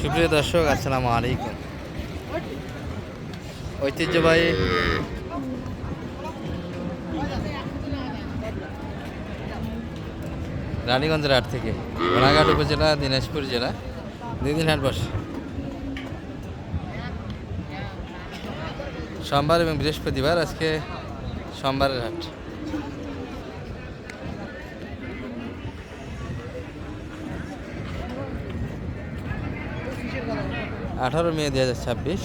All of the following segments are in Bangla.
সুপ্রিয় দর্শক, আসসালামু আলাইকুম। ঐতিহ্যবাহী রানীগঞ্জের হাট থেকে ঘোড়াঘাট উপজেলা, দিনাজপুর জেলা, 2 দিন হাট বসে। সোমবার এবং বৃহস্পতিবার, আজকে সোমবারের হাট। মে 2026।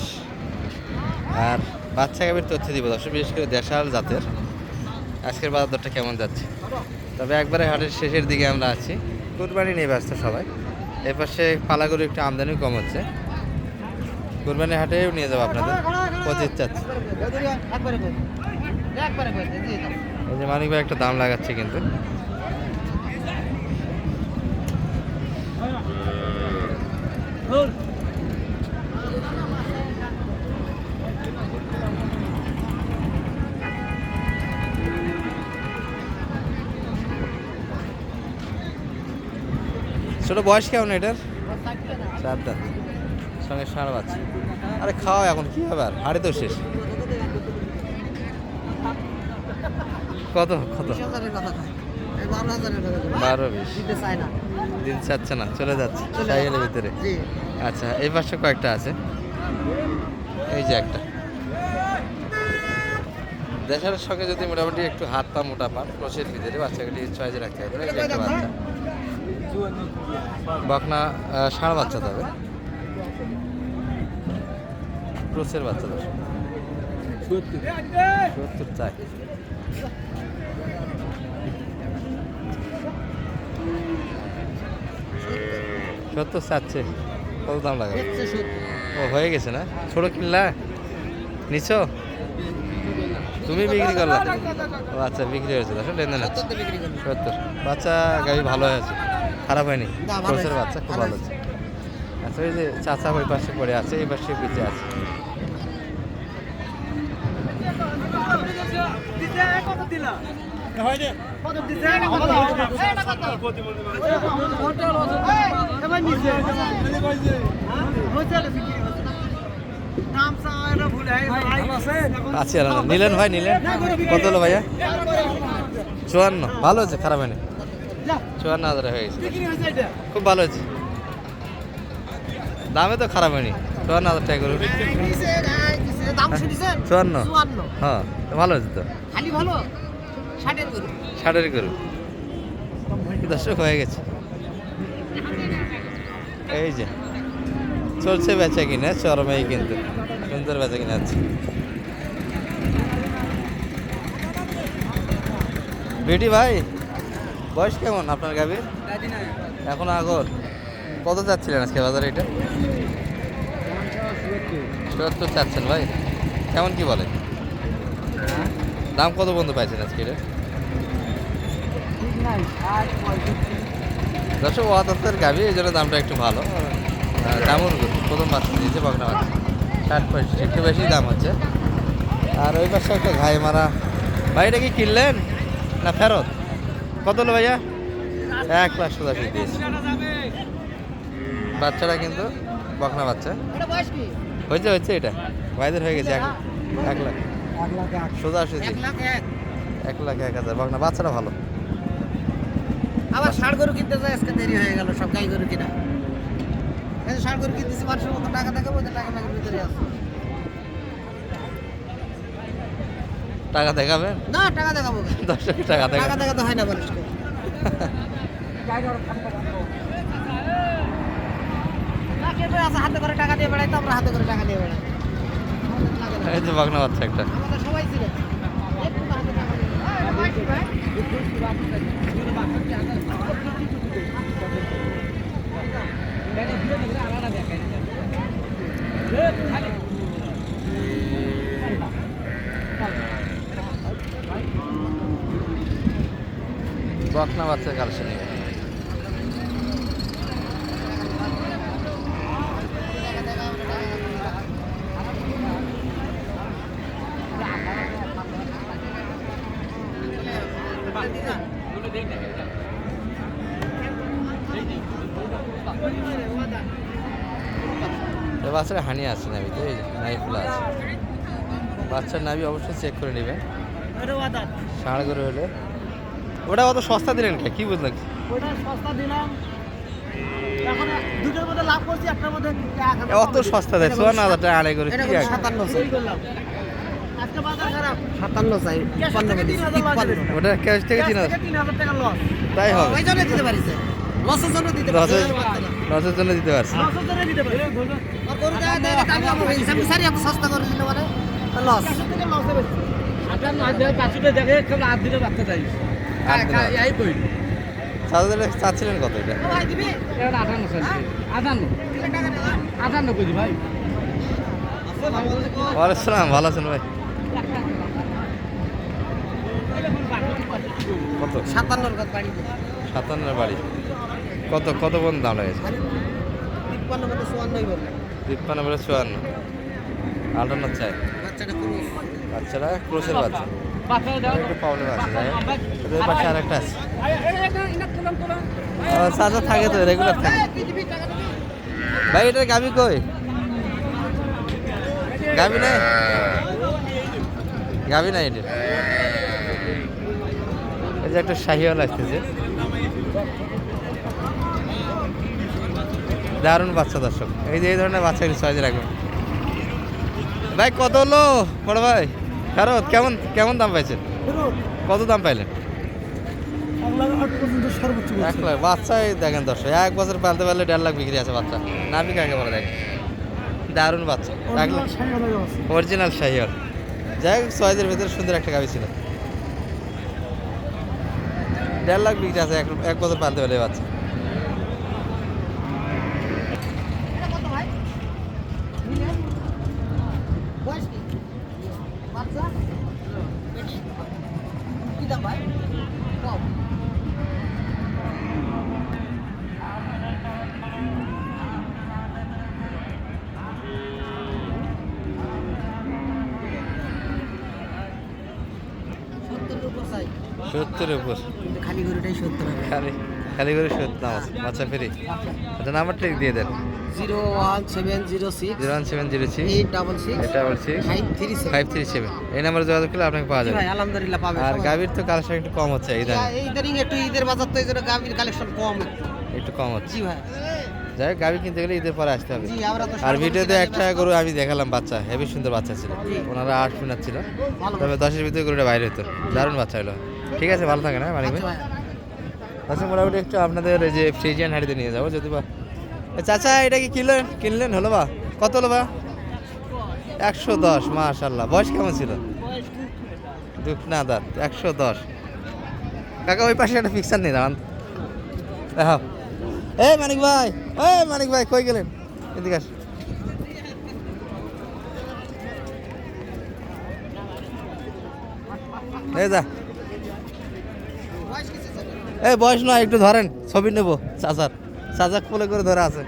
আর বাচ্চা গাভীর তথ্য দিব দর্শক, বিশেষ করে দেশাল জাতের আজকের বাজার দরটা কেমন যাচ্ছে। তবে একবারে হাটের শেষের দিকে আমরা আছি, কুরবানি নিয়ে ব্যস্ত সবাই। এর পাশে পালাগুলো একটু আমদানিও কম হচ্ছে, কুরবানির হাটেও নিয়ে যাবো আপনাদের। 25 চাচ্ছে। এই যে মানিক ভাই একটা দাম লাগাচ্ছে কিন্তু। ছোট বয়স কেমন এটার? 4 দাঁত, সঙ্গে ষাঁড় বাচ্চা। আরে খাওয়া এখন কি হবে, আর হাড়ে তো শেষ। কত কত? 12-20 দিন চাচ্ছে না, চলে যাচ্ছে সাইকেলের ভিতরে। আচ্ছা, এই পাশে কয়েকটা আছে, এই যে একটা দেশের সঙ্গে যদি মোটামুটি একটু হাত পা মোটা পান, ক্রোশের ভিতরে বাচ্চাগুলি চয়েজে রাখতে হবে। এই যে একটা বাচ্চা বকনা, ষাঁড় বাচ্চা, তবে ক্রোশের বাচ্চা। 70 চাই। সত্তর চাচ্ছে। কত দাম লাগে? ও হয়ে গেছে না? ছোট কিনলা নিছ, তুমি বিক্রি করলা? ও আচ্ছা, বিক্রি হয়েছে, লেনদেন আছে। 70 বাচ্চা গাড়ি ভালো হয়েছে, খারাপ হয়নি। ক্রোসের বাচ্চা খুব ভালো আছে। আচ্ছা, ওই যে চাচা ওই পাশে পড়ে আছে, এই পাশে পিছিয়ে আছে। আচ্ছা, নিলেন ভাই, নিলেন কত হলো ভাইয়া? 54। ভালো হয়েছে, খারাপ হয়নি। 54,000 হয়ে গেছে, খুব ভালো হয়েছে। দামে তো খারাপ হয়নি। 54,000 টাকা করুন। 54? হ্যাঁ, ভালো হয়েছে তো। 60-এর করুন। দর্শক হয়ে গেছে। এই যে চলছে বেচা কিনে, চরমেই কিন্তু সুন্দর বেচা কিনে আছে। বেটি ভাই, বয়স কেমন আপনার গাভীর? এখন আগর কত চাচ্ছিলেন আজকে বাজারে? এটা 70 চাচ্ছেন ভাই, কেমন কি বলে? দাম কত বন্ধু পাইছেন আজকে এটা? দর্শক, 72 গাভী, এই জন্য দামটা একটু ভালো। কেমন প্রথম বাচ্চা দিয়েছে, বকনা বাচ্চা। 60-65 একটু বেশি দাম হচ্ছে। আর ওই পাশে একটা ঘাই মারা। ভাই, এটা কি কিনলেন না ফেরত? কত হলো ভাইয়া? 1,87,000 দিয়েছে। বাচ্চাটা কিন্তু বকনা বাচ্চা হয়েছে, হয়েছে এটা ভাইদের হয়ে গেছে। 1 লাখ সোজা 1,01,000 বকনা বাচ্চাটা ভালো। আবার ষাঁড় গরু কিনতে যায়, আজকে দেরি হয়ে গেল সব গাই গরু কিনা। ষাঁড় গরু কিনতেছি, মানুষের মতো টাকা দেখাবো, টাকা ভিতরে আছে। টাকা দেখাবেন না, টাকা দেখাবো দর্শক, টাকা দেখাতে হয় না মানুষকে। হাতে করে টাকা দিয়ে বেড়াই, তো আমরা হাতে করে টাকা দিয়ে বেড়াই। এই যে বকনা বাচ্চা একটা। সবাই ছিল বকনা বাচ্চার কালেকশন। বাচ্চার হানি আছে নাবিতে, এই যে নাবিগুলো আছে। বাচ্চার নাবি অবশ্যই চেক করে নেবেন। ষাঁড় গরু হলে ওটা অত সস্তা দিলেন কে, কি বুঝলেন? ওটা সস্তা দিলাম, এখন দুটোর মধ্যে লাভ করছি, একটার মধ্যে অত সস্তা দেয় 54,000 টাকা আড়াই করে, কি এক 57 করলাম। আজকে বাজার খারাপ, 57 চাই, 53 ওটা ক্যাশ থেকে 3,000 টাকা লস। তাই হবে, ওই জন্য দিতে পারিস, লসের জন্য দিতে লসের পারিস, লসের জন্য দিতে পারছি। লসের জন্য দিতে পারিস। আর গরু দেয় দেয় আমি আমার হিসাব সারি এত সস্তা করে দিলে মানে লস। চাচ্ছিলেন কত এটা? ভাই দিবি 58 ভাই। ওয়ালাইকুম আসসালাম, ভালো আছেন ভাই? কত? 57 কত বাড়ি? 57 বাড়ি। কত কত পর্যন্ত দাম লাগেছে? 53 মধ্যে 54 বললাম। 53 বলে 54, 58 চাই। বাচ্চাটা পুরো বাচ্চারা ক্রোসের বাচ্চা, একটু প্রবলেম আছে। যাই হোক, এদের পাশে আরেকটা আছে। চাচা থাকে তো, রেগুলার থাকে। ভাই এটার গাবি কই? গাবি নাই, গাবি নাই এটা। এই যে একটা শাহিওয়াল আসতেছে, দারুণ বাচ্চা দর্শক। এই যে এই ধরনের বাচ্চা কিছু সাইজে রাখবেন। ভাই কত হলো বড় ভাই? ফেরত কেমন কেমন দাম পাইছেন? কত দাম পাইলেন? 1,08 পর্যন্ত সর্বোচ্চ 1 লাখ। বাচ্চাই দেখেন দর্শক, 1 বছর পালতে পারলে 1.5 লাখ বিক্রি আছে বাচ্চা। নাবি কাকে বলে দেখেন, দারুণ বাচ্চা। অরিজিনাল শাহিওয়াল। যাই হোক, 6 ভিতরে সুন্দর একটা গাভি ছিল। 1.5 লাখ বিক্রি আছে 1 বছর পালতে পারলে বাচ্চা। এটা কত ভাই? নিলে বয়স কি? বাচ্চা বেটি কি দাম ভাই? কম। সত্তরের উপর। কিন্তু খালি গরুটাই 70 হবে। খালি খালি করে 70 দাম আছে। বাচ্চা ফ্রি। আচ্ছা, নাম্বারটা দিয়ে দেন। 01706 01706 866 866 537। 537। এই নাম্বারে যোগাযোগ করলে আপনাকে পাওয়া যাবে। ভাই আলহামদুলিল্লাহ পাবে। আর গাভীর তো কালেকশন একটু কম হচ্ছে এই দামে, ইদানিং একটু ঈদের বাজার তো এই জন্য গাভীর কালেকশন কম একটু কম হচ্ছে। জি ভাই। যাই হোক, গাভী কিনতে গেলে ঈদের পরে আসতে হবে। জি আমরা তো আর ভিডিওতে একটা গরু আমি দেখালাম, বাচ্চা হেভি সুন্দর বাচ্চা ছিল। ওনারা 8 মিনিট ছিল, তবে 10-এর ভিতরে গরুটা বাইরে হতো। দারুণ বাচ্চা হলো। ঠিক আছে, ভালো থাকেন। হ্যাঁ মানিক ভাই। আচ্ছা, মোটামুটি একটু আপনাদের এই যে ফ্রিজিয়ান হাড়িতে নিয়ে যাবো যদি বা। চাচা এটা কি কিনলেন হলো বা? কত হলো বা? 110। মাশাআল্লাহ। বয়স কেমন ছিল? দুঃখ না দাঁত। 110। কাকা ওই পাশে একটা ফিক্সার নেই, দাঁড়ান দেখো। এই মানিক ভাই কই গেলেন? এদিকে আস। এই যা, এই বয়স নয়, একটু ধরেন, ছবি নেবো। চাচার কোলে করে ধরে আছে।